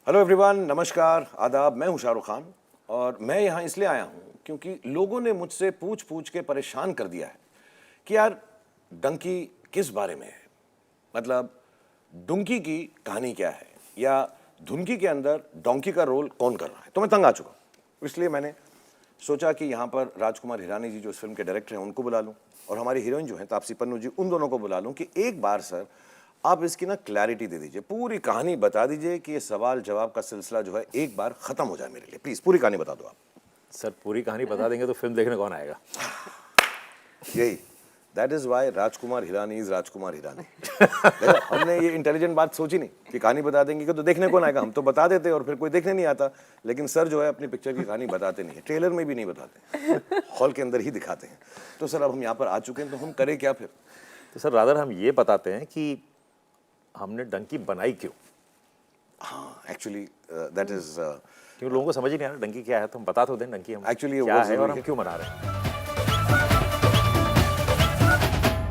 Hello everyone, नमस्कार, आदाब। मैं हूं शाहरुख खान और मैं यहां इसलिए आया हूं क्योंकि लोगों ने मुझसे पूछ पूछ के परेशान कर दिया है कि यार डंकी किस बारे में है। मतलब डुंकी की कहानी क्या है या धुनकी के अंदर डोंकी का रोल कौन कर रहा है। तो मैं तंग आ चुका हूं, इसलिए मैंने सोचा कि यहाँ पर राजकुमार हिरानी जी जो इस फिल्म के डायरेक्टर हैं उनको बुला लूं और हमारी हीरोइन जो है तापसी पन्नू जी, उन दोनों को बुला लूं कि एक बार सर आप इसकी ना क्लैरिटी दे दीजिए, पूरी कहानी बता दीजिए कि ये सवाल जवाब का सिलसिला जो है एक बार खत्म हो जाए मेरे लिए। प्लीज पूरी कहानी बता दो आप। सर पूरी कहानी बता देंगे तो फिल्म देखने कौन आएगा। यही, that is why Rajkumar Hirani is Rajkumar Hirani. देखो, हमने ये इंटेलिजेंट बात सोची नहीं कि कहानी बता देंगे कि तो देखने कौन आएगा। हम तो बता देते और फिर कोई देखने नहीं आता, लेकिन सर जो है अपनी पिक्चर की कहानी बताते नहीं है, ट्रेलर में भी नहीं बताते, हॉल के अंदर ही दिखाते हैं। तो सर अब हम यहाँ पर आ चुके हैं तो हम करें क्या फिर। तो सर रादर हम ये बताते हैं कि हमने डंकी बनाई क्यों। हाँ, एक्चुअली दैट इज क्यों लोगों को समझ ही नहीं आ रहा डंकी क्या है, तो हम बता तो दें डंकी हम Actually, क्या वो है और जरूरी हम है। क्यों बना रहे हैं।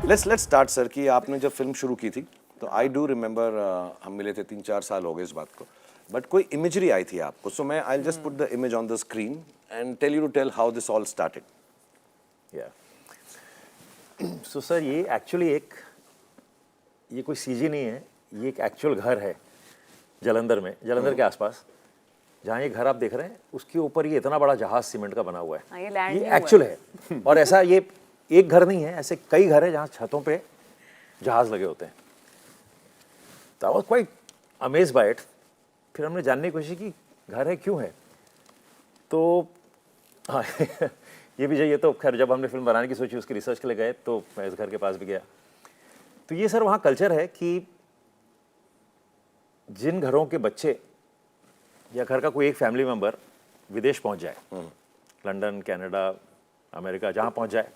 लेट्स स्टार्ट सर कि आपने जब फिल्म शुरू की थी तो आई डू रिमेंबर हम मिले थे 3-4 साल हो गए इस बात को, बट कोई इमेजरी आई थी आपको। सो मैं I just put the image on the screen and tell you to tell how this all started. या सो सर ये एक्चुअली ये कोई सीजी नहीं है, ये एक एक्चुअल घर है जलंधर में, जलंधर के आसपास जहाँ ये घर आप देख रहे हैं उसके ऊपर ये इतना बड़ा जहाज सीमेंट का बना हुआ है। ये एक्चुअल है और ऐसा ये एक घर नहीं है, ऐसे कई घर है जहाँ छतों पे जहाज लगे होते हैं। तो I was quite amazed bye it. फिर हमने जानने की कोशिश की घर है क्यों है। तो हाँ ये भी चाहिए। तो खैर जब हमने फिल्म बनाने की सोची उसकी रिसर्च के लिए गए तो मैं इस घर के पास भी गया। तो ये सर वहाँ कल्चर है कि जिन घरों के बच्चे या घर का कोई एक फैमिली मेंबर विदेश पहुंच जाए, लंदन, कनाडा, अमेरिका जहाँ पहुंच जाए,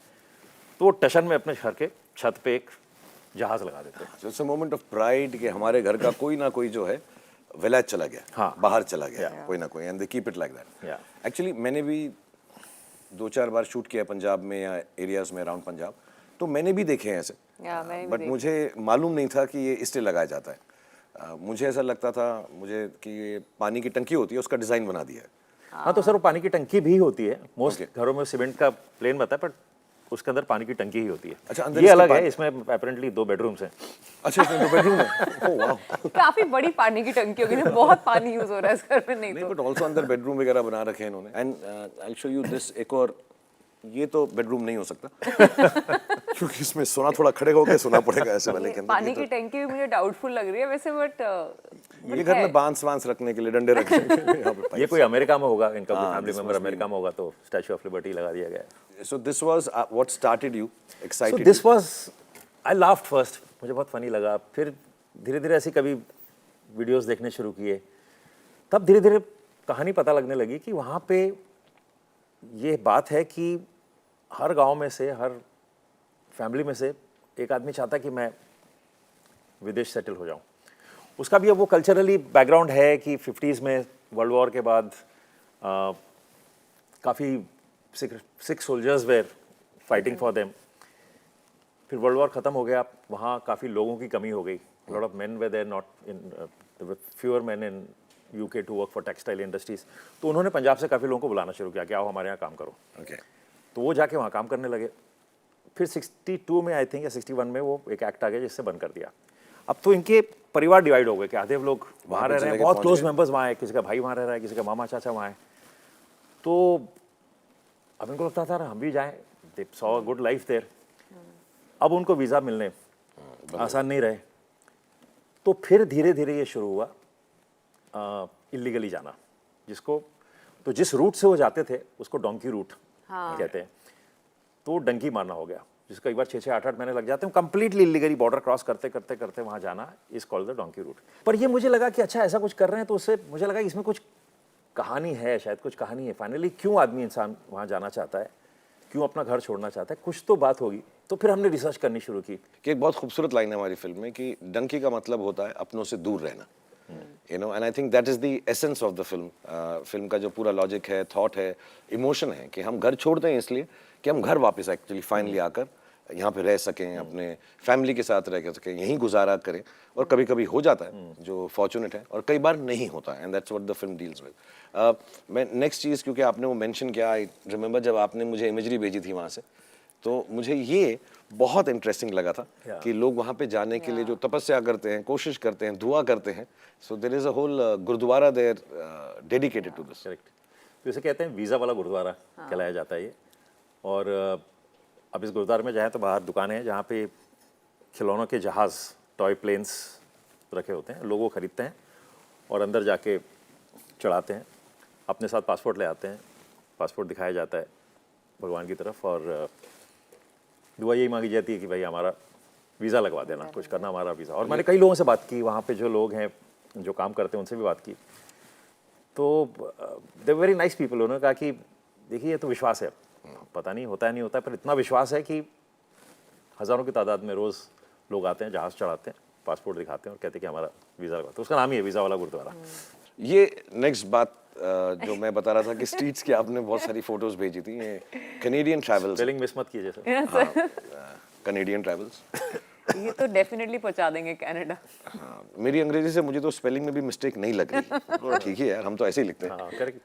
तो वो टशन में अपने घर के छत पे एक जहाज लगा देते हैं। So it's a moment of pride कि हमारे घर का कोई ना कोई जो है विलेज चला गया, हाँ, बाहर चला गया, कोई ना कोई, and they keep it like that. Actually मैंने भी 2-4 बार शूट किया पंजाब में या एरियाज में अराउंड पंजाब, तो मैंने भी देखे हैं ऐसे, बट मुझे मालूम नहीं था कि ये इसलिए लगाया जाता है। मुझे ऐसा लगता था मुझे कि ये पानी की टंकी होती है उसका डिजाइन बना दिया है। हाँ तो सर वो पानी की टंकी भी होती है। मोस्ट घरों में सीमेंट का प्लेन बनता है, बट उसके अंदर पानी की टंकी ही होती है। अच्छा, अंदर ये अलग है, इसमें अपेरेंटली 2 बेडरूम्स हैं। अच्छा, इसमें 2 बेडरूम है। ओह वाओ, काफी बड़ी पानी की टंकी होगी ना, बहुत पानी यूज हो रहा है इस घर में। नहीं तो बट ऑल्सो अंदर बेडरूम वगैरह बना रखे हैं इन्होंने। And I will show you this, एक और, ये तो बेडरूम नहीं हो सकता क्योंकि इसमें सोना थोड़ा खड़े होकर सोना पड़ेगा ऐसे वाले के अंदर। पानी की टंकी भी मुझे डाउटफुल लग रही है वैसे, बट ये घर में बांस रखने के लिए, डंडे रखने के लिए यहाँ पे ये कोई अमेरिका में होगा, इनका कोई फैमिली मेंबर अमेरिका में होगा तो स्टैच्यू ऑफ लिबर्टी लगा दिया गया है। So this was what started you, excited So this was, I laughed first, मुझे बहुत फनी लगा। फिर धीरे धीरे ऐसी कभी वीडियोस देखने शुरू किए, तब धीरे धीरे कहानी पता लगने लगी कि वहाँ पे ये बात है कि हर गांव में से, हर फैमिली में से एक आदमी चाहता कि मैं विदेश सेटल हो जाऊं। उसका भी अब वो कल्चरली बैकग्राउंड है कि 50s में वर्ल्ड वॉर के बाद काफ़ी Sikh soldiers were fighting for them. फिर वर्ल्ड वॉर ख़त्म हो गया, वहाँ काफ़ी लोगों की कमी हो गई। Lot of men were there not in, fewer men in UK to work for textile industries. तो उन्होंने पंजाब से काफ़ी लोगों को बुलाना शुरू किया कि आओ हमारे यहाँ काम करो। तो वो जाके वहाँ काम करने लगे। फिर 62 में आई थिंक या 61 में वो एक एक्ट आ गया जिससे बंद कर दिया। अब तो इनके परिवार डिवाइड हो गए कि आधे लोग वहाँ रह रहे हैं, बहुत क्लोज मेंबर्स वहाँ है, किसी का भाई वहाँ रह रहा है, किसी का मामा चाचा वहाँ है। तो अब इनको लगता था हम भी जाएं, they saw good life there. अब उनको वीज़ा मिलने आसान नहीं रहे, तो फिर धीरे धीरे ये शुरू हुआ इलीगली जाना, जिसको तो जिस रूट से वो जाते थे उसको डोंकी रूट कहते हैं। तो डंकी मारना हो गया, जिसका एक बार 6-6, 8-8 महीने लग जाते हैं कंप्लीटली इलीगली बॉर्डर क्रॉस करते करते करते वहाँ जाना is called the donkey route. पर ये मुझे लगा कि अच्छा ऐसा कुछ कर रहे हैं तो उससे मुझे लगा कि इसमें कुछ कहानी है, शायद कुछ कहानी है। फाइनली क्यों आदमी इंसान वहाँ जाना चाहता है, क्यों अपना घर छोड़ना चाहता है, कुछ तो बात होगी। तो फिर हमने रिसर्च करनी शुरू की। कि एक बहुत खूबसूरत लाइन है हमारी फिल्म में कि डंकी का मतलब होता है अपनों से दूर रहना, you know, and I think that is the essence of the film. Film का जो पूरा लॉजिक है, थॉट है, इमोशन है कि हम घर छोड़ते हैं इसलिए कि हम घर वापस एक्चुअली फाइनली आकर यहाँ पे रह सकें, अपने फैमिली के साथ रह सकें, यहीं गुजारा करें। और कभी कभी हो जाता है जो फॉर्चुनेट है, और कई बार नहीं होता है, and that's what the film deals with. मैं नेक्स्ट चीज़, क्योंकि आपने वो मेंशन किया, आई रिमेंबर जब आपने मुझे इमेजरी भेजी थी वहाँ से, तो मुझे ये बहुत इंटरेस्टिंग लगा था कि लोग वहाँ पे जाने के लिए जो तपस्या करते हैं, कोशिश करते हैं, दुआ करते हैं। So there is a whole gurdwara there dedicated to this. Correct. तो इसे कहते हैं वीज़ा वाला गुरुद्वारा कहलाया जाता है ये। और अब इस गुरुद्वारे में जाएँ तो बाहर दुकानें हैं जहाँ पे खिलौनों के जहाज़, टॉय प्लेन्स रखे होते हैं, लोग वो खरीदते हैं और अंदर जाके चढ़ाते हैं। अपने साथ पासपोर्ट ले आते हैं, पासपोर्ट दिखाया जाता है भगवान की तरफ, और दुआ यही मांगी जाती है कि भाई हमारा वीज़ा लगवा देना, कुछ करना हमारा वीज़ा। और मैंने कई लोगों से बात की, वहाँ पे जो लोग हैं जो काम करते हैं उनसे भी बात की, तो दे वेरी नाइस पीपल। उन्होंने कहा कि देखिए ये तो विश्वास है, पता नहीं होता है नहीं होता है, पर इतना विश्वास है कि हज़ारों की तादाद में रोज़ लोग आते हैं, जहाज़ चढ़ाते हैं, पासपोर्ट दिखाते हैं और कहते हैं कि हमारा वीज़ा लगवा। तो उसका नाम ही है वीज़ा वाला गुरुद्वारा। ये नेक्स्ट बात जो मैं बता रहा था कि स्ट्रीट्स की आपने बहुत सारी फोटोज भेजी थी, ये कनेडियन ट्रैवल्स, स्पेलिंग मिस मत कीजिए सर। Canadian travels. ये तो डेफिनेटली पहुंचा देंगे कनाडा। हाँ, मेरी अंग्रेजी से मुझे तो स्पेलिंग में भी मिस्टेक नहीं लग रही, थोड़ा ठीक ही है यार, हम तो ऐसे ही लिखते हैं। हाँ करेक्ट।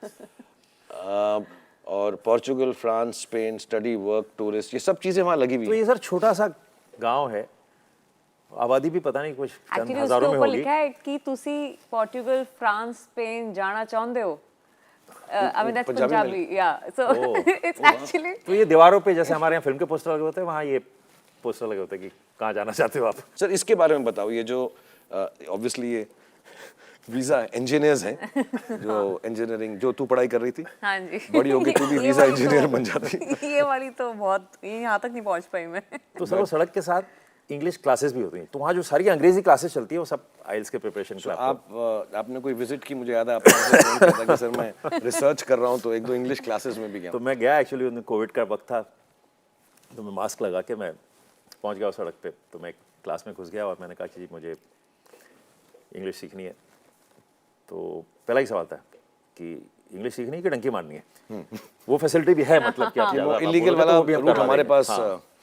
और Portugal, France, Spain, study, work, tourist, ये सब चीज़ें वहाँ लगी हुई तो हैं। ये सर छोटा सा गांव है, आबादी भी पता नहीं कुछ चंद एक्चुअली उसके हज़ारों में ऊपर होगी। लिखा है कि तुसी पोर्टुगल, फ्रांस, स्पेन जाना चाहते हो। आई मीन दैट्स पंजाबी में पंजाबी, या सो इट्स एक्चुअली। तो ये दीवारों पे जैसे हमारे यहाँ फिल्म के पोस्टर लगे होते हैं, वहाँ ये पोस्टर लगे होते हैं कि कहाँ जाना चाहते हो आप। सर इसके बारे में बताओ, ये जो ऑब्वियसली ये वीज़ा इंजीनियर्स हैं, जो इंजीनियरिंग जो तू पढ़ाई कर रही थी, हाँ जी। बड़ी होगी तू भी ये वीज़ा वाली इंजीनियर तो- बन जाती। ये वाली तो बहुत, यहाँ तक नहीं पहुंच पाई मैं। तो सर वो सड़क के साथ इंग्लिश क्लासेस भी होती हैं, तो वहाँ जो सारी अंग्रेजी क्लासेस चलती है वो सब आइल्स के प्रिपरेशन के लिए आपको। आपने कोई विजिट की, मुझे याद है आपने मुझे फोन किया था कि सर मैं रिसर्च कर रहा हूँ, तो एक दो इंग्लिश क्लासेस में भी गया। तो मैं गया एक्चुअली, उन कोविड का वक्त था, तो मैं मास्क लगा के मैं पहुँच गया उस सड़क पे। तो मैं क्लास में घुस गया और मैंने कहा कि जी मुझे इंग्लिश सीखनी है। तो पहला ही सवाल था कि इंग्लिश सीखनी है कि डंकी मारनी है। वो फैसिलिटी भी है, मतलब कि आप वो इलीगल वाला रूट हमारे पास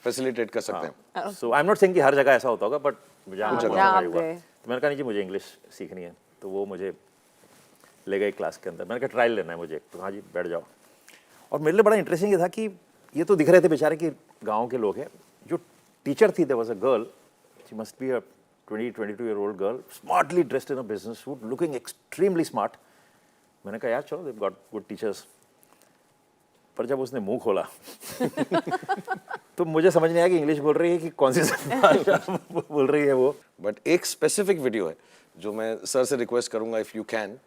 फैसिलिटेट कर सकते हैं। सो आई एम नॉट सेइंग कि हर जगह ऐसा होता होगा, बट जहाँ जहाँ आप हुआ, गए। तो मैंने कहा नहीं जी मुझे इंग्लिश सीखनी है। तो वो मुझे ले गए क्लास के अंदर, मैंने कहा ट्रायल लेना है मुझे। तो हाँ जी बैठ जाओ। और मेरे लिए बड़ा इंटरेस्टिंग ये था कि ये तो दिख रहे थे बेचारे कि गाँव के लोग हैं। जो टीचर थी, there was a girl, she must be a 22 year old girl, smartly dressed in a business suit, looking extremely smart. मैंने कहा यार चलो, दे गॉट गुड टीचर्स। पर जब उसने मुंह खोला तो मुझे समझ नहीं आया कि इंग्लिश बोल रही है कि कौन सी भाषा बोल रही है वो। बट एक स्पेसिफिक वीडियो है जो मैं सर से रिक्वेस्ट करूंगा, if you can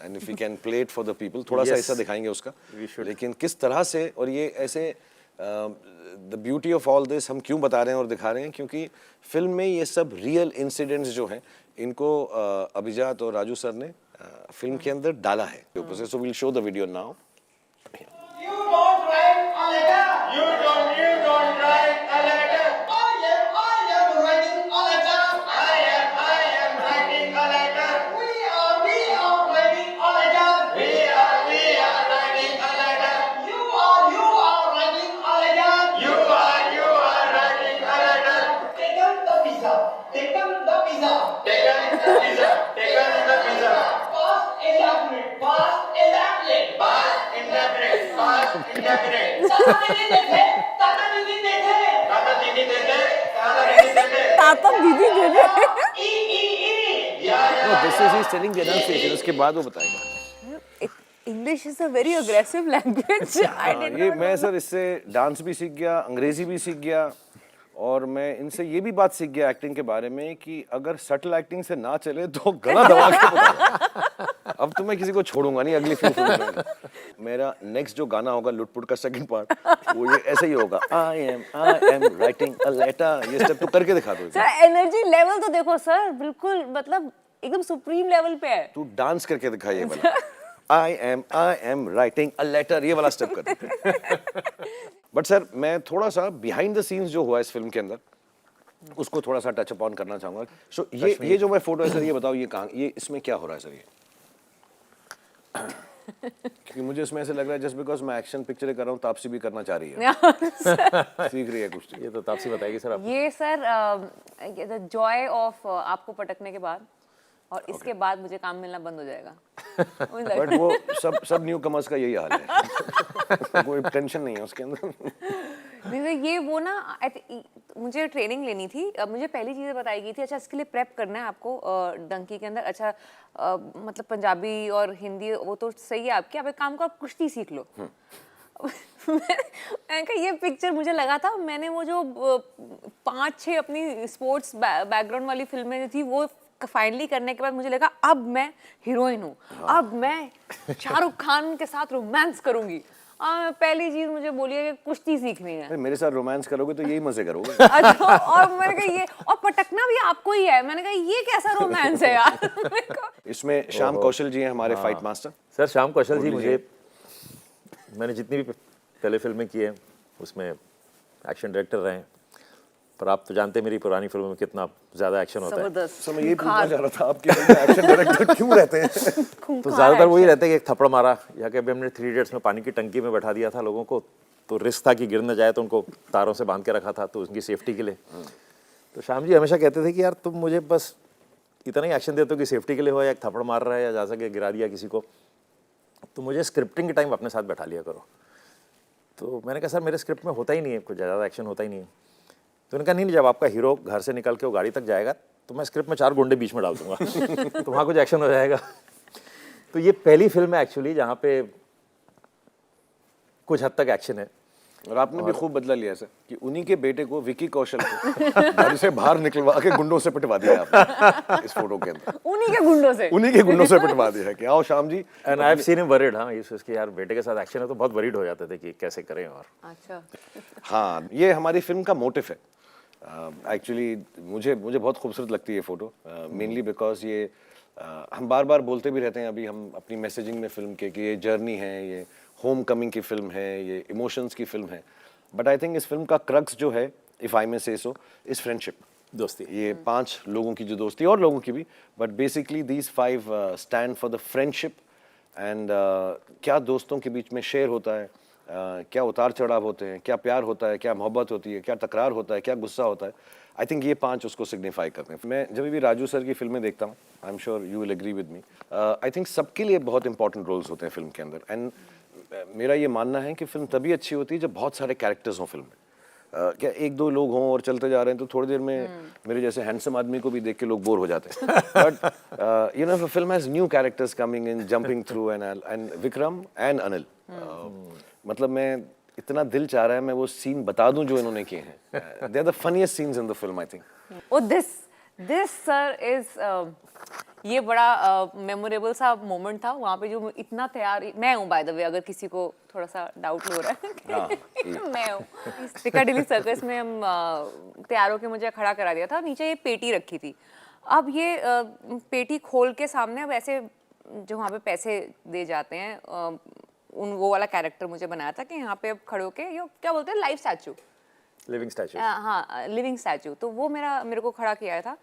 and if you can play it for the people, थोड़ा सा Yes. ऐसा दिखाएंगे उसका, We should. लेकिन किस तरह से, और ये ऐसे the beauty of all this हम क्यों बता रहे हैं और दिखा रहे हैं, क्योंकि फिल्म में ये सब रियल इंसिडेंट्स जो हैं इनको अभिजात और राजू सर ने फिल्म के अंदर डाला है ऊपर से। So will show the video now. You don't write a letter. You don't write a letter. I am writing a letter. I am writing a letter. We are writing a letter. We are writing a letter. You are writing a letter. You are writing a letter. Taken the pizza. Taken the pizza. Taken the pizza. Taken the pizza. Past indefinite. Past indefinite. Past indefinite. Past indefinite. ताता दीदी देखे. ताता दीदी देखे. ताता दीदी देखे. ताता दीदी देखे. ताता दीदी दे दे। E. Yeah. This is he telling the enunciation, उसके बाद वो बताएगा। English is a very aggressive language. I हाँ, डिड ये मैं सर इससे डांस भी सीख गया, अंग्रेजी भी सीख गया, और मैं इनसे ये भी बात सीख गया एक्टिंग के बारे में कि अगर सटल एक्टिंग से ना चले तो गला दबा के बताओ। अब तो मैं किसी को छोड़ूंगा नहीं अगली फिल्म में। मेरा नेक्स्ट जो गाना होगा लुटपुट का सेकंड पार्ट, वो ये ऐसे ही होगा, I am writing a letter. ये स्टेप तो करके दिखा दो। सर एनर्जी लेवल तो देखो सर, बिल्कुल मतलब एकदम सुप्रीम लेवल पे है। तू डांस करके दिखा ये वाला, I am writing a letter, ये वाला स्टेप कर दे। बट सर मैं थोड़ा सा बिहाइंड द सीन्स जो हुआ इस फिल्म के अंदर उसको थोड़ा सा टच अपॉन करना चाहूंगा। सो ये जो मैं फोटो है सर, ये बताओ ये कहाँ, ये इसमें क्या हो रहा है सर? ये क्योंकि मुझे इसमें ऐसे लग रहा है जस्ट बिकॉज मैं एक्शन पिक्चरें कर रहा हूँ तापसी भी करना चाह रही है, सीख रही है कुछ तो। ये तो तापसी बताएगी सर आप। ये सर द जॉय ऑफ आपको पटकने के बाद और इसके बाद मुझे काम मिलना बंद हो जाएगा। बट वो सब न्यू कमर्स का यही हाल है, कोई टेंशन नहीं है उसके अंदर। नहीं सर, ये वो ना मुझे ट्रेनिंग लेनी थी, मुझे पहली चीज़ें बताई गई थी, अच्छा इसके लिए प्रेप करना है आपको डंकी के अंदर, अच्छा मतलब पंजाबी और हिंदी वो तो सही है आपकी, आप एक काम करो आप कुश्ती सीख लो। मैंने कहा ये पिक्चर मुझे लगा था, मैंने वो जो 5-6 अपनी स्पोर्ट्स बैकग्राउंड वाली फिल्में जो थी वो फाइनली करने के बाद मुझे लगा अब मैं हीरोइन हूँ, अब मैं शाहरुख खान के साथ रोमांस करूंगी। पहली चीज मुझे बोली है कि कुश्ती सीखनी है। मेरे साथ रोमांस करोगे तो यही मजे करोगे। अच्छा, और मैंने कहा ये और पटकना भी आपको ही है, मैंने कहा ये कैसा रोमांस है यार। इसमें श्याम कौशल जी हैं हमारे फाइट मास्टर। सर श्याम कौशल जी, मुझे मैंने जितनी भी पहले फिल्में की हैं उसमें एक्शन डायरेक्टर रहे हैं, पर आप तो जानते हैं मेरी पुरानी फिल्मों में कितना ज़्यादा एक्शन होता है। जबरदस्त। मैं यही पूछना चाह रहा था आपके एक्शन डायरेक्टर क्यों रहते हैं? तो ज़्यादातर वही रहता है कि एक थप्पड़ मारा, या कि अभी हमने 3 इडियट्स में पानी की टंकी में बैठा दिया था लोगों को, तो रिस्क था कि गिर न जाए, तो उनको तारों से बांध के रखा था तो उनकी सेफ्टी के लिए। तो श्याम जी हमेशा कहते थे कि यार तुम मुझे बस इतना ही एक्शन देते हो कि सेफ्टी के लिए हो, या एक थप्पड़ मार रहा है या जा सके गिरा दिया किसी को, तो मुझे स्क्रिप्टिंग के टाइम अपने साथ बैठा लिया करो। तो मैंने कहा सर मेरे स्क्रिप्ट में होता ही नहीं है, कुछ ज़्यादा एक्शन होता ही नहीं है। तो उन्होंने कहा नहीं, जब आपका हीरो घर से निकल के वो गाड़ी तक जाएगा तो मैं स्क्रिप्ट में 4 गुंडे बीच में डाल दूंगा तो वहाँ कुछ एक्शन हो जाएगा। तो ये पहली फिल्म है एक्चुअली जहाँ पे कुछ हद तक एक्शन है। और आपने भी खूब बदला लिया सर कि उन्हीं के बेटे को, विकी कौशल को घर से बाहर निकलवा के गुंडों से पिटवा दिया आपने इस फोटो के अंदर। उन्हीं के गुंडों से, उन्हीं के गुंडों से पिटवा दिया कि आओ Shyam ji. And I have seen him worried. हाँ, इसके यार बेटे के साथ एक्शन है तो बहुत वरीड हो जाते थे कि कैसे करें। और अच्छा हाँ, ये हमारी फिल्म का मोटिव है एक्चुअली। मुझे बहुत खूबसूरत लगती है ये फोटो, मेनली बिकॉज ये हम बार बार बोलते भी रहते हैं अभी हम अपनी मैसेजिंग में फिल्म के कि ये जर्नी है, ये होम कमिंग की फिल्म है, ये इमोशंस की फिल्म है। बट आई थिंक इस फिल्म का क्रक्स जो है, इफ आई मे से सो, इज फ्रेंडशिप, दोस्ती। ये 5 लोगों की जो दोस्ती, और लोगों की भी, but basically these 5 stand for the friendship. And क्या दोस्तों के बीच में शेयर होता है, क्या उतार चढ़ाव होते हैं, क्या प्यार होता है, क्या मोहब्बत होती है, क्या तकरार होता है, क्या गुस्सा होता है। आई थिंक ये 5 उसको सिग्निफाई करते हैं। मैं जब भी राजू सर की फिल्में देखता हूँ, I am sure you will agree with me, I think सबके लिए बहुत इंपॉर्टेंट रोल्स होते हैं फिल्म के अंदर। एंड मेरा ये मानना है कि फिल्म तभी अच्छी होती है जब बहुत सारे कैरेक्टर्स हों फिल्म में। क्या 1-2 लोग हों और चलते जा रहे हैं तो थोड़ी देर में मेरे जैसे हैंडसम आदमी को भी देख के लोग बोर हो जाते हैं। But you know film has new characters coming in, jumping through, and Vikram and Anil, मतलब मैं इतना दिल चाह रहा है मैं वो सीन बता दूं जो इन्होंने किए हैं। They are the funniest scenes in the film I think. Oh this sir is ये बड़ा मेमोरेबल सा मोमेंट था वहाँ पे, जो इतना तैयार मैं हूँ बाय द वे, अगर किसी को थोड़ा सा डाउट हो रहा है मैं हूँ। पिकाडिली सर्कस में हम तैयार होके मुझे खड़ा करा दिया था, नीचे ये पेटी रखी थी। अब ये पेटी खोल के सामने, अब ऐसे जो वहाँ पे पैसे दे जाते हैं वो वाला कैरेक्टर मुझे बनाया था कि यहाँ पे अब खड़े होके ये क्या बोलते हैं, लाइव स्टैचू, लिविंग स्टैचू। हाँ लिविंग स्टैचू। तो वो मेरे को खड़ा किया था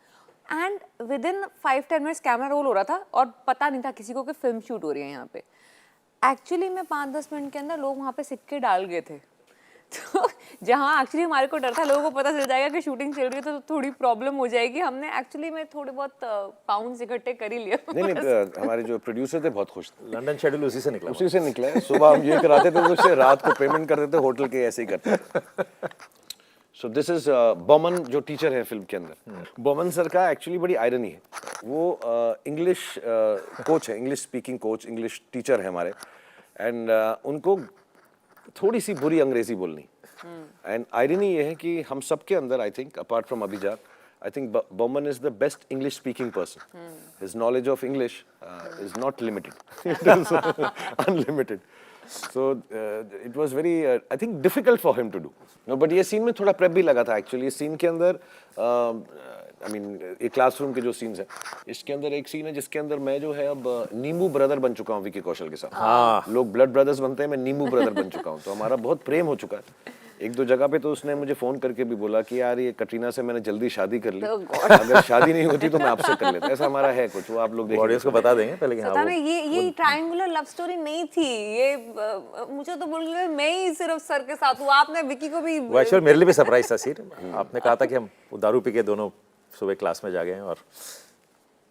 and with in 5-10 minutes camera roll हो रहा था और पता नहीं था किसी को कि फिल्म शूट हो रही है यहाँ पे। एक्चुअली में 5-10 मिनट के अंदर लोग वहाँ पे सिक्के डाल गए थे। तो जहाँ एक्चुअली हमारे को डर था लोगों को पता चल जाएगा कि शूटिंग चल रही है तो थोड़ी प्रॉब्लम हो जाएगी, हमने एक्चुअली में थोड़े बहुत पाउंड्स इकट्ठे कर ही लिए। नहीं, हमारे जो प्रोड्यूसर थे बहुत खुश थे। लंदन शेड्यूल उसी से निकला है। सुबह हम ये कराते थे, उससे रात को पेमेंट कर देते, होटल के ऐसे ही करते। सो दिस इज बोमन जो टीचर है फिल्म के अंदर। बोमन सर का एक्चुअली बड़ी आयरनी है, वो इंग्लिश कोच है, English speaking coach, English teacher है हमारे। एंड उनको थोड़ी सी बुरी अंग्रेजी बोलनी। एंड आयरनी ये है कि हम सबके अंदर, आई थिंक अपार्ट फ्रॉम अभिजात, I think Bowman is the best English speaking person. His knowledge of English is not limited. It is unlimited. So it was very, I think, difficult for him to do. No, but ये scene में थोड़ा prep भी लगा था actually. Scene के अंदर I mean ये classroom के जो सीन्स हैं, इसके अंदर एक सीन है जिसके अंदर मैं जो है अब नींबू ब्रदर बन चुका हूँ विकी कौशल के साथ। हाँ। लोग ब्लड ब्रदर्स बनते हैं, मैं नींबू ब्रदर बन चुका हूँ, तो हमारा बहुत प्रेम हो चुका है। एक दो जगह पे तो उसने मुझे फोन करके भी बोला कि यार ये कटरीना से मैंने जल्दी शादी कर ली, Oh God. अगर शादी नहीं होती तो मैं आपसे कर लेता। ऐसा हमारा है कुछ, वो आप लोग देखिए। ऑडियंस को बता देंगे पहले कि हाँ पता वो नहीं ये ट्रायंगुलर लव स्टोरी नहीं थी ये मुझे तो बोल रहे मैं ही सिर्फ सर के साथ हूँ, आपने विकी को भी वो एक्चुअली मेरे लिए भी सरप्राइज था सीन। आपने कहा था कि हम दारू पी के दोनों सुबह क्लास में जा गए हैं, और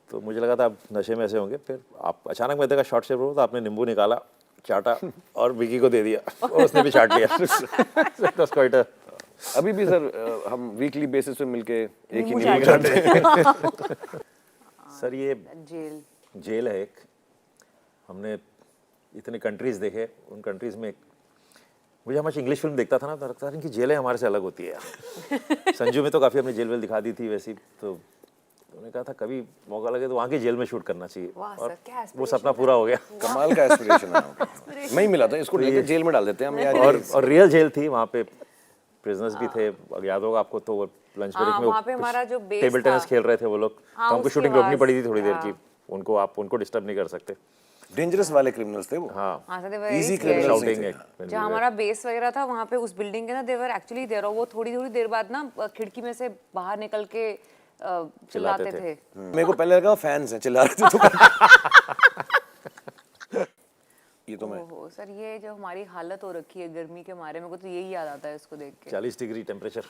तो मुझे लगा था आप नशे में ऐसे होंगे, फिर आप अचानक मैं देखा शॉर्ट शेप हो तो आपने नींबू निकाला, चाटा और विकी को दे दिया और उसने भी चाट लिया। It was quite a- अभी भी सर हम वीकली बेसिस पे मिलके एक ही नींबू नींबू चाटते खाते हैं। सर ये जेल जेल है एक, हमने इतने कंट्रीज देखे, उन कंट्रीज में मुझे हमेशा इंग्लिश फिल्म देखता था ना तो लगता था कि जेलें हमारे से अलग होती है यार। संजू में तो काफ़ी हमने जेल वेल दिखा दी थी वैसी, तो उन्होंने कहा था कभी मौका लगे तो वहाँ की जेल में शूट करना चाहिए, वाह और सर, क्या वो aspiration सपना पूरा हो गया। कमाल का एस्पिरेशन है। मैं ही मिला था, इसको लेके जेल में डाल देते हैं हम यार। और रियल जेल थी वहाँ पे, प्रिजनर्स भी थे, अगर याद होगा आपको तो लंच ब्रेक हाँ, में वहाँ पे हमारा जो base टेबल टेनिस था। खेल रहे थे वो लोग, हाँ, तो हमको उसके शूटिंग रोकनी बाद, पड़ी थी थोड़ी देर हाँ। की, उनको डिस्टर्ब नहीं कर सकते। डेंजरस वाले क्रिमिनल्स थे वो। हाँ, हाँ sir they were Easy very criminals scary. नहीं शाउटिंग थे। जहाँ हमारा बेस वगैरह था वहाँ पे उस बिल्डिंग के ना देवर एक्चुअली देर, वो थोड़ी थोड़ी देर बाद ना खिड़की में से बाहर निकल के चिल्लाते थे। थे। मेरे को पहले लगा फैंस हैं चिल्ला रहे थे तो ये तो मैं ओहो सर ये जो हमारी हालत हो रखी है गर्मी के मारे, मेरे को तो यही याद आता है इसको देख के। 40 डिग्री टेम्परेचर।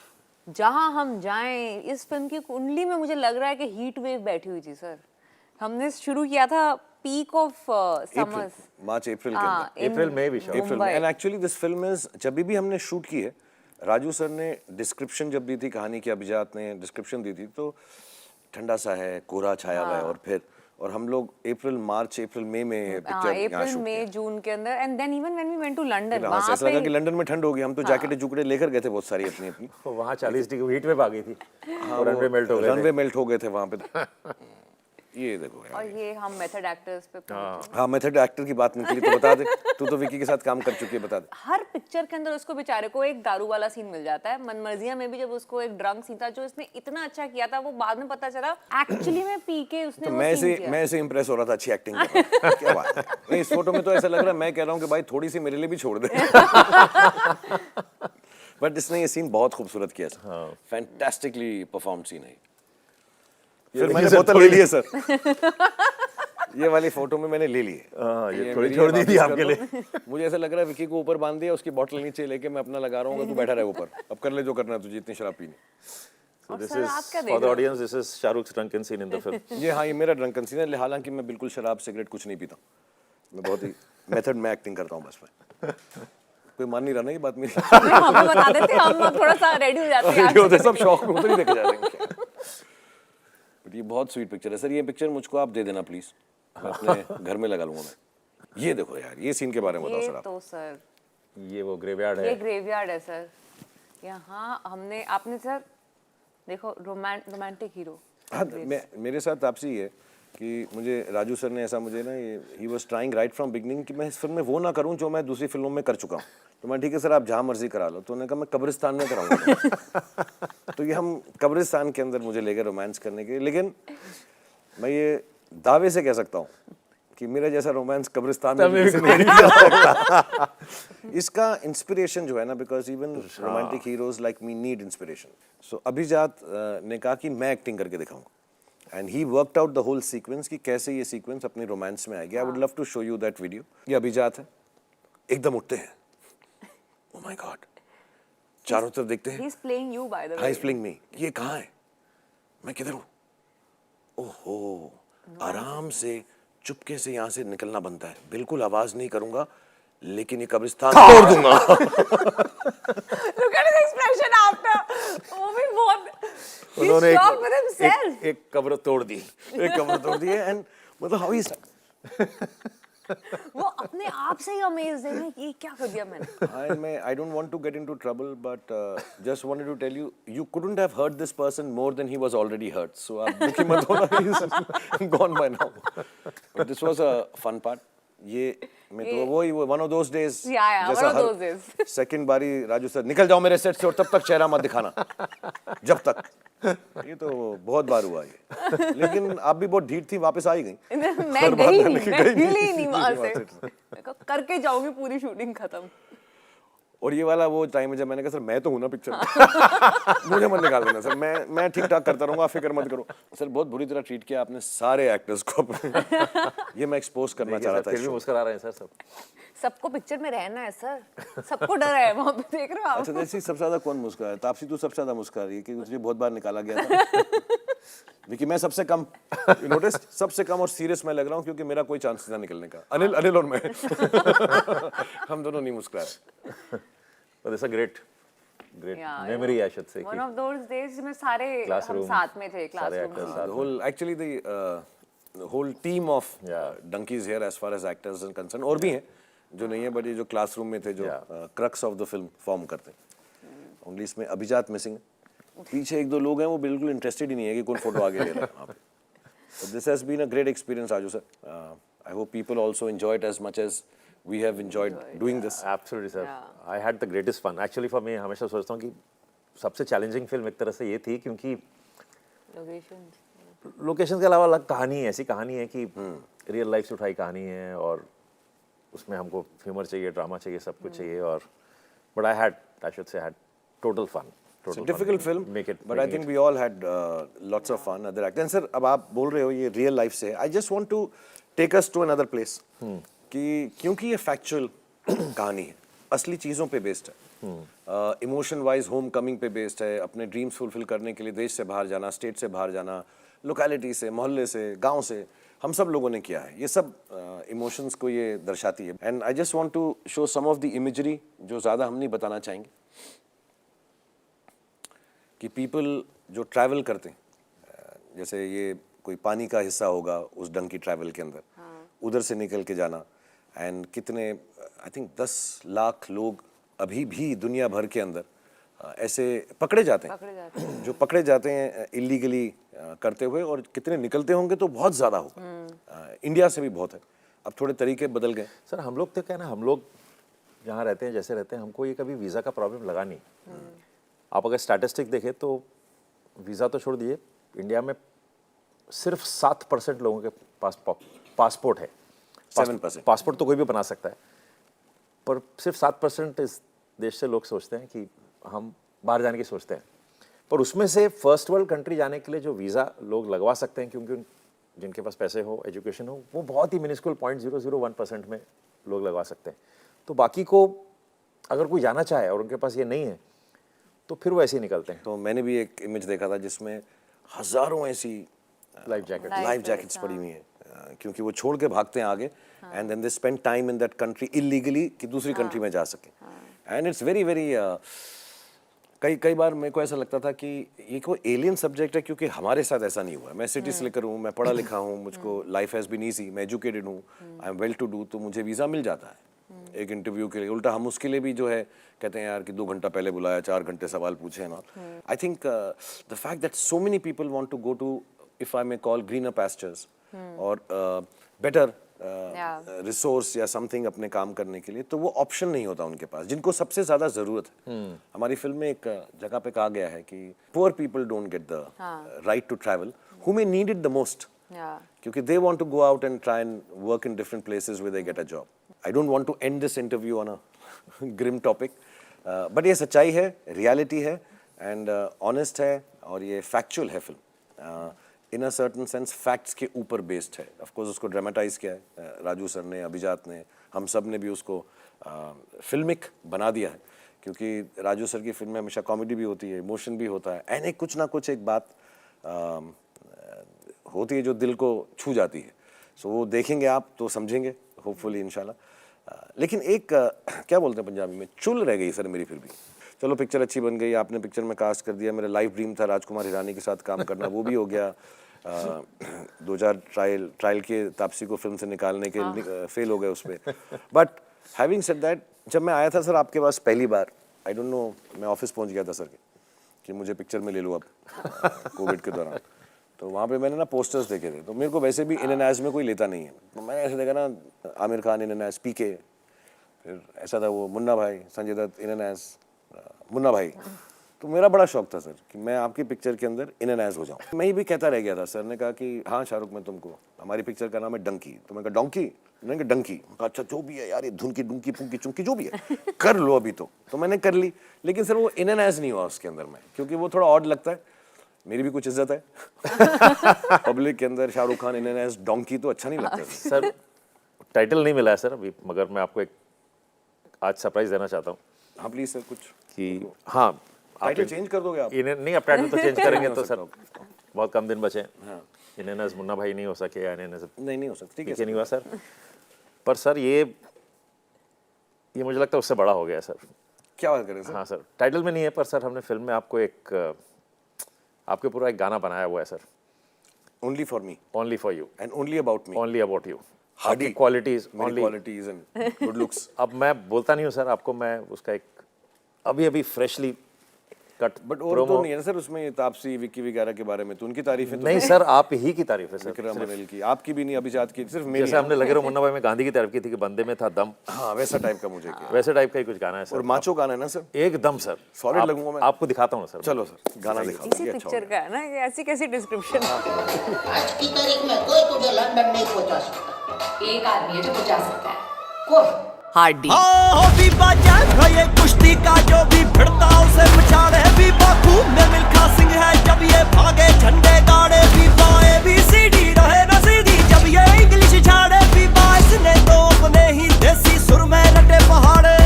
जहाँ हम जाएं इस फिल्म की कुंडली में मुझे लग रहा है कि हीट वेव बैठी हुई थी सर। हमने शुरू किया था पीक ऑफ समर्स, मार्च अप्रैल के अंदर। अप्रैल में भी शॉट। अप्रैल में। And actually this film is, जब भी हमने शूट की है, राजू सर ने डिस्क्रिप्शन जब दी थी कहानी की, अभिजात ने डिस्क्रिप्शन दी थी, तो ठंडा सा है, कोहरा छाया हुआ है, और हम लोग अप्रैल मई में पिक्चर यहाँ अप्रैल शूट मई जून के अंदर। And then even when we went to London हाँ, वहाँ ऐसा लगा कि पे लंदन में ठंड होगी, हम तो जैकेटें जुकड़े लेकर गए थे बहुत सारी अपनी अपनी। वहाँ 40 डिग्री हीट वेव आ गई थी, रनवे मेल्ट हो गए थे। रनवे मेल्ट हो गए थे वहाँ पे। ये देखो यार। और ये हम मेथड एक्टर्स पे पहुंचे। हाँ, मेथड एक्टर की बात निकली तो बता दे। तू तो विकी के साथ काम कर चुकी है, बता दे। हर पिक्चर के अंदर उसको बेचारे को एक दारू वाला सीन मिल जाता है। मनमर्जियां में भी जब उसको एक ड्रंक सीन था जो इसने इतना अच्छा किया था, वो बाद में पता चला एक्चुअली में पी के उसने तो वो सीन किया। मैं ऐसे इंप्रेस हो रहा था, अच्छी एक्टिंग कर रहा है। क्या बात है। नहीं, इस फोटो में तो ऐसा लग रहा है मैं कह रहा हूँ कि भाई थोड़ी सी मेरे लिए भी छोड़ दे। बट इसने ये सीन बहुत खूबसूरत किया सर, फैंटास्टिकली परफॉर्म सीन है। फिर मैंने बोतल ले ली है सर। ये वाली फोटो में मैंने ले ली है। हाँ, ये थोड़ी मेरी छोड़ दी वापस थी कर आपके दो। लिए। मुझे ऐसा लग रहा है विकी को ऊपर बांध दिया, उसकी बोतल नीचे लेके मैं अपना लगा रहा हूँ, तू बैठा रहे ऊपर, अब कर ले जो करना है तुझे, इतनी शराब पीनी। So और this सर, is आप क्या for देख the रहे हो? audience. This is Shahruk's drunken scene in the film. ये हाँ, ये मेरा ड्रंकन सीन है, हालांकि मैं बिल्कुल शराब सिगरेट कुछ नहीं पीता, मैं बहुत ही मेथड में एक्टिंग करता हूँ बस मैं। कोई मान नहीं रहा ना ये बात मेरी। हमें बता देते, हम थोड़ा सा रेडी हो जाते हैं। रेडी होते सब शौक में उधर ही देखे जा रहे हैं। बट ये बहुत स्वीट पिक्चर है सर, ये पिक्चर मुझको आप दे देना प्लीज, मैं अपने घर में लगा लूंगा मैं। ये देखो यार, ये सीन के बारे में बताओ ये सर आप। तो सर ये वो ग्रेवयार्ड ये है। ग्रेवयार्ड है सर। यहाँ हमने आपने सर देखो रोमांटिक हीरो। हाँ, मेरे साथ आपसे ही है कि मुझे राजू सर ने ऐसा मुझे ना, ये he was trying right from beginning कि मैं इस फिल्म में वो ना करूं जो मैं दूसरी फिल्मों में कर चुका हूं। तो मैं ठीक है सर, आप जहां मर्जी करा लो। तो उन्होंने कहा मैं कब्रिस्तान में कराऊंगा। तो ये हम कब्रिस्तान के अंदर मुझे लेकर रोमांस करने के, लेकिन मैं ये दावे से कह सकता हूँ कि मेरा जैसा रोमांस कब्रिस्तान में किसी ने नहीं कर सकता। इसका इंस्पिरेशन जो है ना, because even romantic heroes like me need inspiration. So Abhijat ने कहा कि मैं एक्टिंग करके दिखाऊंगा, and he worked out the whole sequence कि कैसे ये सीक्वेंस अपनी रोमांस में आएगी। I would love to show you that video. ये अभिजात है, एकदम उठते हैं, ओह माय गॉड, चारों तरफ देखते हैं, he is playing you by the highway. Is playing me, ये कहाँ है, मैं किधर हूँ, ओहो, आराम से चुपके से यहाँ से निकलना बनता है, बिल्कुल आवाज नहीं करूंगा, लेकिन ये कब्रिस्तान तोड़ दूंगा। Look at his expression after. वो भी बहुत उन्होंने he's shocked with himself. एक कब्र तोड़ दी। एक कब्र तोड़ दी है, एंड मतलब हाउ इज वो अपने आप से ही अमेज है ना, ये क्या कर दिया मैंने। I don't want to get into trouble, but just wanted to tell you, you couldn't have hurt this person more than he was already hurt. So आप दुखी मत होना, he's gone by now. But this was a fun part. ये मैं तो वही one of those days, Yeah, जैसा one of those days. Second बारी राजू सर निकल जाओ मेरे सेट से और तब तक चेहरा मत दिखाना, जब तक। ये तो बहुत बार हुआ ये, लेकिन आप भी बहुत ढीठ थी, वापस आ ही गई। मैं गई नहीं, मैं हिली नहीं वहां से। करके जाऊंगी पूरी शूटिंग खत्म। और ये वाला वो टाइम है जब मैंने कहा सर मैं तो हूं ना पिक्चर में मुझे मत निकाल देना सर, मैं ठीक ठाक करता रहूंगा, फिक्र मत करो सर। बहुत बुरी तरह ट्रीट किया आपने सारे एक्टर्स को अपने। ये मैं एक्सपोज करना चाह रहा था फिर भी मुस्कुरा रहे हैं सर सब। सबको पिक्चर में रहना है सर, सबको डर है वहां पे, देख रहे हो आप? अच्छा जैसे सबसे ज्यादा कौन मुस्कुरा है? तापसी तो सबसे ज्यादा मुस्कुरा रही है कि तुझे बहुत बार निकाला गया था। विकी मैं सबसे कम, नोटिस सबसे कम और सीरियस मैं लग रहा हूँ क्योंकि मेरा कोई चांस था निकलने का। अनिल और मैं हम दोनों नहीं मुस्कुराए। But it's a great Yeah, memory, I should say. One of those days में सारे हम Classroom, साथ में थे सारे क्लासरूम actors में। साथ The whole actually the whole team of donkeys here as far as actors are concerned, और भी हैं जो नहीं है, बट ये जो क्लासरूम में थे जो crux of the film form करते हैं। ओनली इसमें अभिजात मिसिंग, पीछे एक दो लोग हैं वो बिल्कुल इंटरेस्टेड ही नहीं है कि कौन फोटो आगे ले रहा है वहाँ पे। This has been a great experience Raju sir. I hope people also enjoy it as much as we have enjoyed doing this. Absolutely, sir. I had the greatest fun. Actually, for me, हमेशा सोचता हूँ कि सबसे challenging film एक तरह से ये थी क्योंकि लोकेशन के अलावा अलग कहानी है, ऐसी कहानी है कि रियल लाइफ से उठाई कहानी है और उसमें हमको ह्यूमर चाहिए, ड्रामा चाहिए, सब कुछ चाहिए और but I should say I had total fun. It's a difficult film, but I think we all had lots of fun. Other actors. And sir, अब आप बोल रहे हो ये रियल लाइफ से, I just want to take us to another place. कि क्योंकि ये फैक्चुअल कहानी है, असली चीज़ों पे बेस्ड है, इमोशन वाइज होम कमिंग पे बेस्ड है, अपने ड्रीम्स फुलफिल करने के लिए देश से बाहर जाना, स्टेट से बाहर जाना, लोकेलिटी से, मोहल्ले से, गांव से, हम सब लोगों ने किया है। ये सब इमोशंस को ये दर्शाती है। And I just want to show some of the imagery जो ज़्यादा हम नहीं बताना चाहेंगे, कि पीपल जो ट्रैवल करते हैं, जैसे ये कोई पानी का हिस्सा होगा उस डंकी ट्रैवल के अंदर, उधर से निकल के जाना, एंड कितने आई थिंक 10 लाख लोग अभी भी दुनिया भर के अंदर ऐसे पकड़े जाते हैं, जो पकड़े जाते हैं इलीगली करते हुए, और कितने निकलते होंगे तो बहुत ज़्यादा होगा। इंडिया से भी बहुत है, अब थोड़े तरीके बदल गए। सर हम लोग तो क्या ना, हम लोग जहाँ रहते हैं जैसे रहते हैं, हमको ये कभी वीज़ा का प्रॉब्लम लगा नहीं। आप अगर स्टैटिस्टिक देखें तो वीज़ा तो छोड़ दिए, इंडिया में सिर्फ 7% लोगों के पास पासपोर्ट है। 7%। पासपोर्ट तो कोई भी बना सकता है, पर सिर्फ 7% इस देश से लोग सोचते हैं कि हम बाहर जाने की सोचते हैं। पर उसमें से फर्स्ट वर्ल्ड कंट्री जाने के लिए जो वीज़ा लोग लगवा सकते हैं, क्योंकि जिनके पास पैसे हो, एजुकेशन हो, वो बहुत ही मिनिस्कुल 0.001% में लोग लगवा सकते हैं। तो बाकी को अगर कोई जाना चाहे और उनके पास ये नहीं है तो फिर वो ऐसे ही निकलते हैं। तो मैंने भी एक इमेज देखा था जिसमें हज़ारों ऐसी लाइफ जैकेट्स पड़ी हुई हैं, क्योंकि वो छोड़ के भागते हैं आगे, and then they spend time in that country illegally कि दूसरी कंट्री में जा सके। एंड इट्स वेरी वेरी कई बार मेरे को ऐसा लगता था कि ये कोई एलियन सब्जेक्ट है, क्योंकि हमारे साथ ऐसा नहीं हुआ है। मैं सिटी स्लिकर हूँ, मैं पढ़ा लिखा हूँ, मुझको लाइफ हैज़ बीन ईजी, मैं एजुकेटेड हूँ, I am well to do, तो मुझे वीज़ा मिल जाता है एक इंटरव्यू के लिए। उल्टा हम उसके लिए भी जो है कहते हैं यार कि 2 घंटा पहले बुलाया, 4 घंटे सवाल पूछे हैं। I think the fact that so many people want to go to, if I may call, greener pastures और बेटर रिसोर्स या समथिंग अपने काम करने के लिए, तो वो ऑप्शन नहीं होता उनके पास, जिनको सबसे ज्यादा जरूरत है। हमारी फिल्म में एक जगह पे कहा गया है कि poor people don't get the right to travel who may need it the most, क्योंकि they want to go out and try and work in different places where they get a job. I don't want to end this interview on a grim topic, but ये सच्चाई है, reality है, and honest है, और ये factual है film. In a certain sense facts के ऊपर बेस्ड है। ऑफ कोर्स उसको ड्रामेटाइज किया है राजू सर ने, अभिजात ने, हम सब ने भी उसको फिल्मिक बना दिया है, क्योंकि राजू सर की फिल्म में हमेशा कॉमेडी भी होती है, इमोशन भी होता है, एंड एक कुछ ना कुछ एक बात होती है जो दिल को छू जाती है। सो वो देखेंगे आप तो समझेंगे होपफुली इंशाल्लाह। लेकिन एक क्या बोलते हैं पंजाबी में, चुल रह गई सर मेरी फिर भी। चलो पिक्चर अच्छी बन गई, आपने पिक्चर में कास्ट कर दिया, मेरा लाइफ ड्रीम था राजकुमार हिरानी के साथ काम करना, वो भी हो गया। 2-4 ट्रायल के तापसी को फिल्म से निकालने के फेल हो गए उस पर। बट हैविंग सेड दैट, जब मैं आया था सर आपके पास पहली बार, आई डोंट नो, मैं ऑफिस पहुंच गया था सर के कि मुझे पिक्चर में ले लो अब कोविड के दौरान। तो वहाँ पे मैंने ना पोस्टर्स देखे थे, तो मेरे को वैसे भी इन एन एज में कोई लेता नहीं है, तो मैंने ऐसे देखा ना, Aamir Khan in and as PK, फिर ऐसा था वो Munna Bhai, Sanjay Dutt in and as Munna Bhai, तो मेरा बड़ा शौक था सर कि मैं आपकी पिक्चर के अंदर इन एंड एज हो जाऊं। मैं ये भी कहता रह गया था, सर ने कहा कि हाँ शाहरुख, मैं तुमको, हमारी पिक्चर का नाम है डंकी, तो मैं कहा डोंकी, मैंने कहा डंकी, अच्छा जो भी है यार, ये धुन की डुंकी पुंकी चुंकी जो भी है कर लो अभी तो मैंने कर ली। लेकिन सर वो इन एंड एज नहीं हुआ उसके अंदर में, क्योंकि वो थोड़ा ऑड लगता है, मेरी भी कुछ इज्जत है पब्लिक के अंदर Shahrukh Khan in and as Dunki तो अच्छा नहीं लगता सर टाइटल नहीं मिला है सर अभी, मगर मैं आपको एक आज सरप्राइज देना चाहता हूँ हाँ प्लीज सर, कुछ कि हाँ टाइटल चेंज कर दोगे आप? इन्हें नहीं, अब टाइटल तो चेंज करेंगे तो सर सकता। बहुत कम दिन बचे हैं। हाँ। इन्हें मुन्ना भाई नहीं हो सके या इन्हें नहीं हो सकता, ठीक है नहीं हुआ सर। पर सर ये मुझे लगता है उससे बड़ा हो गया सर। क्या बात करें सर? हाँ सर, टाइटल में नहीं है, पर सर हमने फिल्म में आपको आपके पूरा एक गाना बनाया हुआ है sir, only for me only for you, and only about me, only about you, Hardy. आपकी क्वालिटीज मेरी only. Qualities and good looks. अब मैं बोलता नहीं हूँ सर आपको, मैं उसका एक अभी फ्रेशली कट बट और तो नहीं है ना सर उसमें, ये तापसी विक्की वगैरह के बारे में तो उनकी तारीफें तो नहीं सर, आप ही की तारीफ है सर। विक्रम अनिल की, आपकी भी नहीं, अभिजात की, सिर्फ मेरी। जैसे हमने लगे रहो मुन्ना भाई में गांधी की तारीफ की थी कि बंदे में था दम, हाँ वैसा टाइप का मुझे किया। वैसे टाइप का ही कुछ गाना है और सर। माचो गाना है ना सर? एकदम सर, Solid आप- लगूंगा मैं। आपको दिखाता हूँ सर। चलो सर गाना दिखाओ, इसी ये अच्छा पिक्चर का है ना, ये ऐसी कैसी डिस्क्रिप्शन। आज की तारीख में कोई तुझे लंदन नहीं पहुंचा सकता। एक आदमी है जो बचा सकता है, कौन? हार्डी। हो भी बाजान है ये कुश्ती का, जो भी भिड़ता उसे पछाड़े भी बाकू में मिल्खा सिंह है, जब ये भागे झंडे गाड़े भी बाए भी सीधी रहे न सीधी, जब ये इंग्लिश झाड़े भी बाइस ने तो अपने ही देसी सुर में रटे पहाड़े।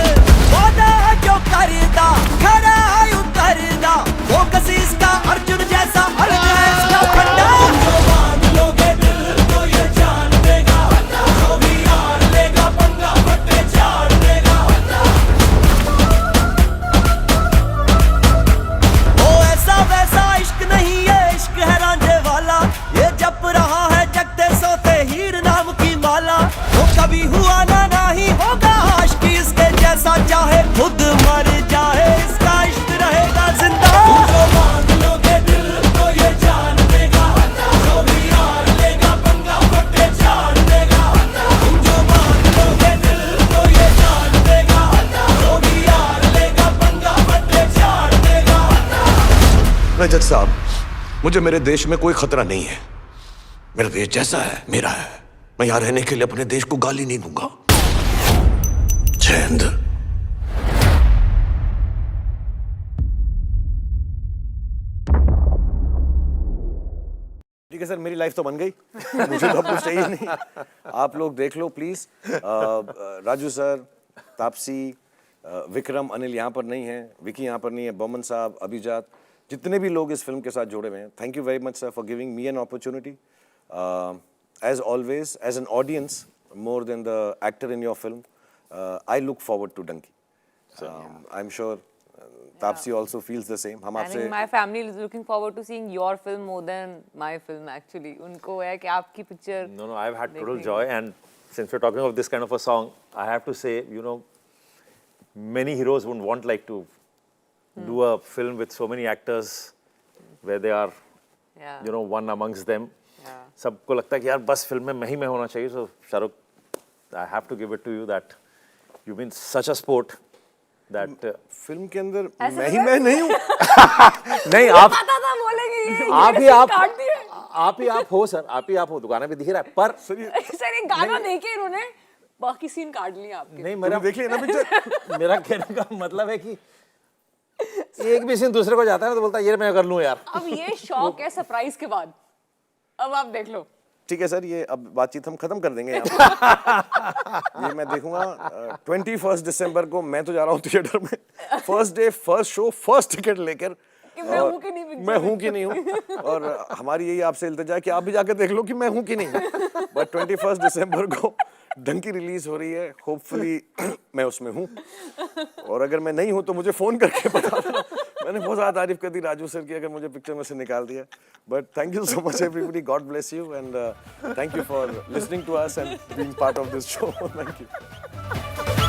वादा जो करदा खड़ा है उतरदा, वो कसीस का अर्जुन जैसा अर्ज है इसका फंडा। जो मान लोगे दिल तो ये जान देगा, जो भी यार लेगा पंगा फटे झाड़ देगा। ओ ऐसा वैसा इश्क नहीं, ये इश्क है रांझे वाला, ये जप रहा है जगते सोते हीर नाम की माला। वो कभी हुआ ना नहीं होगा आशिकी इसके जैसा, चाहे खुद मर जाए इसका इश्क रहेगा जिंदा। जो मांग लोगे दिल तो ये जान देगा, जो भी यार लेगा पंगा फटे झाड़ देगा। जो मांग लोगे दिल तो ये जान देगा, जो भी यार लेगा पंगा फटे झाड़ देगा। रजत साहब, मुझे मेरे देश में कोई खतरा नहीं है। मेरा देश जैसा है मेरा है, मैं यहां रहने के लिए अपने देश को गाली नहीं दूंगा। जय हिंद। ठीक है सर, मेरी लाइफ तो बन गई मुझे तो अब कुछ चाहिए नहीं। आप लोग देख लो प्लीज। राजू सर, तापसी, विक्रम अनिल यहाँ पर नहीं है, विकी यहाँ पर नहीं है, बोमन साहब, अभिजात, जितने भी लोग इस फिल्म के साथ जुड़े हुए हैं, thank you very much sir for giving me an opportunity. As always as an audience more than the actor in your film, I look forward to Dunki. I am sure Tapsi also feels the same. हम I आपसे think my family is looking forward to seeing your film more than my film actually. उनको है कि आपकी picture. No, I've had total joy, and since we're talking of this kind of a song, I have to say, many heroes wouldn't want like to do a film with so many actors where they are, Yeah. one amongst them. Yeah. सबको लगता है कि यार बस film में मैं ही होना चाहिए. So Shahrukh, I have to give it to you that you've been such a sport that film के अंदर ऐसा मैं ही लगा? मैं नहीं हूँ। नहीं आप पता था बोलेंगे ये आप ही ये आप काट दिए। आप ही आप हो सर, आप ही आप हो, दुकान पे दिख रहा है, पर सर ये गाना देके इन्होंने बाकी सीन काट लिए आपके। नहीं तुमने देख लिया ना पिक्चर? मेरा कहने का मतलब है कि एक भी सीन दूसरे को जाता है ना तो बोलता है ये मैं कर लूं यार। अब ये शौक है सरप्राइज के बाद, अब आप देख लो। ठीक है सर, ये अब बातचीत हम खत्म कर देंगे यहाँ पे। ये मैं देखूंगा 21 दिसंबर को। मैं तो जा रहा हूँ थिएटर में, first day first show first ticket लेकर। कि मैं हूँ कि नहीं picture मैं हूँ कि नहीं हूँ, और हमारी यही आपसे इल्तिजा है कि आप भी जाकर देख लो कि मैं हूँ कि नहीं हूँ। बट 21 दिसंबर को डंकी रिलीज हो रही है, होपफुली मैं उसमें हूँ, और अगर मैं नहीं हूँ तो मुझे फोन करके बता देना। मैंने बहुत ज़्यादा तारीफ कर दी राजू सर की अगर मुझे पिक्चर में से निकाल दिया। But thank you so much everybody, God bless you, and thank you for listening to us and being part of this show. Thank you.